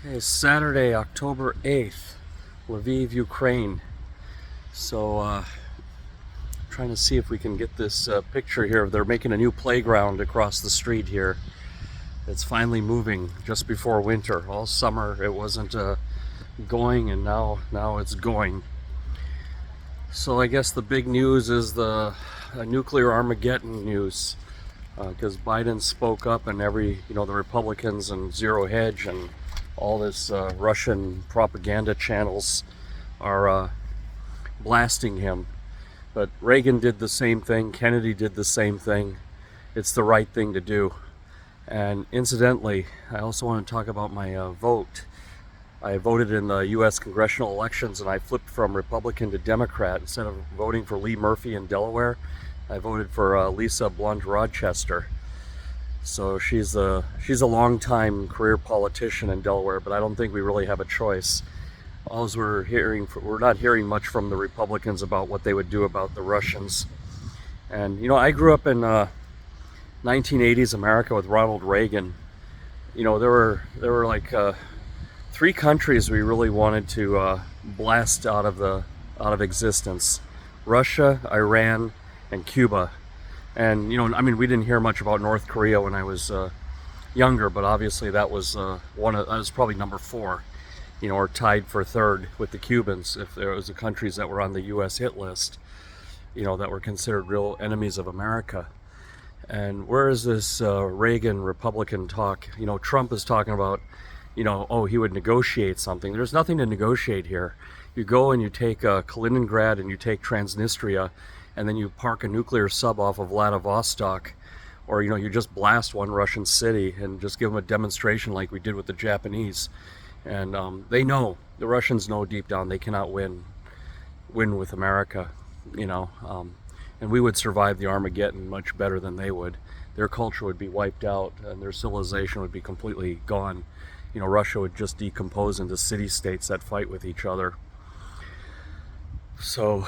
Okay, Saturday, October 8th, Lviv, Ukraine. So, trying to see if we can get this picture here. They're making a new playground across the street here. It's finally moving just before winter. All summer it wasn't going, and now it's going. So I guess the big news is the nuclear Armageddon news, because Biden spoke up, and the Republicans and Zero Hedge and all this Russian propaganda channels are blasting him. But Reagan did the same thing, Kennedy did the same thing. It's the right thing to do. And incidentally, I also want to talk about my vote. I voted in the U.S. congressional elections, and I flipped from Republican to Democrat. Instead of voting for Lee Murphy in Delaware, I voted for Lisa Blunt Rochester. So she's a long-time career politician in Delaware, but I don't think we really have a choice. We're not hearing much from the Republicans about what they would do about the Russians. And I grew up in 1980s America with Ronald Reagan. There were like three countries we really wanted to blast out of existence: Russia, Iran, and Cuba. And we didn't hear much about North Korea when I was younger, but obviously that was that was probably number 4, or tied for third with the Cubans, if there was the countries that were on the U.S. hit list, that were considered real enemies of America. And where is this Reagan Republican talk? Trump is talking about, oh, he would negotiate something. There's nothing to negotiate here. You go and you take Kaliningrad and you take Transnistria, and then you park a nuclear sub off of Vladivostok, or you just blast one Russian city and just give them a demonstration like we did with the Japanese. And the Russians know deep down they cannot win with America, and we would survive the Armageddon much better than they would. Their culture would be wiped out, and their civilization would be completely gone. Russia would just decompose into city-states that fight with each other. So,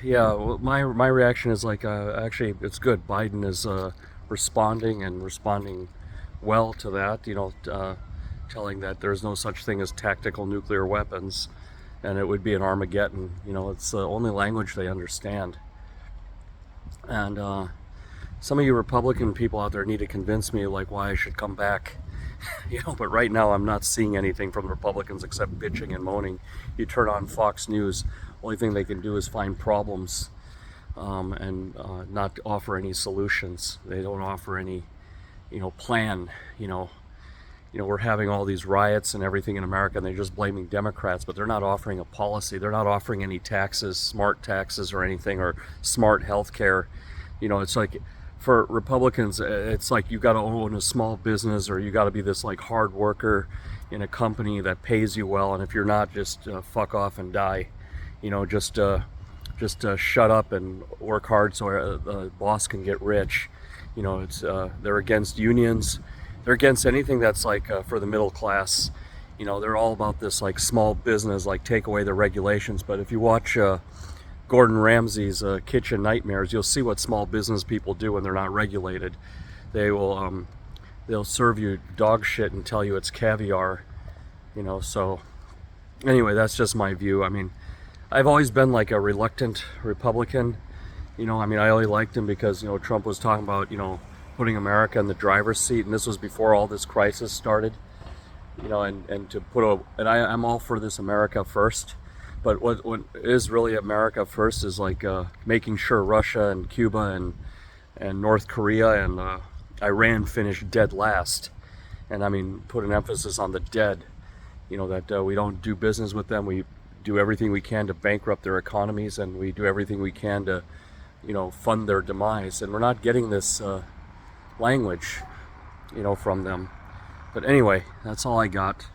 yeah, my reaction is actually it's good. Biden is responding well to that. Telling that there's no such thing as tactical nuclear weapons, and it would be an Armageddon. It's the only language they understand. And some of you Republican people out there need to convince me why I should come back. But right now I'm not seeing anything from the Republicans except bitching and moaning. You turn on Fox News, only thing they can do is find problems, and not offer any solutions. They don't offer any, plan. We're having all these riots and everything in America, and they're just blaming Democrats, but they're not offering a policy. They're not offering any taxes, smart taxes or anything, or smart health care. It's like, for Republicans, it's like you got to own a small business, or you got to be this hard worker in a company that pays you well, and if you're not, just fuck off and die. Just shut up and work hard so the boss can get rich. They're against unions. They're against anything that's for the middle class. They're all about this small business, take away the regulations. But if you watch Gordon Ramsay's Kitchen Nightmares, you'll see what small business people do when they're not regulated. They'll serve you dog shit and tell you it's caviar. So anyway, that's just my view. I've always been a reluctant Republican. I only liked him because Trump was talking about putting America in the driver's seat, and this was before all this crisis started. And to I'm all for this America first. But what is really America first is making sure Russia and Cuba and North Korea and Iran finish dead last. And put an emphasis on the dead. That we don't do business with them. We do everything we can to bankrupt their economies, and we do everything we can to fund their demise. And we're not getting this language from them. But anyway, that's all I got.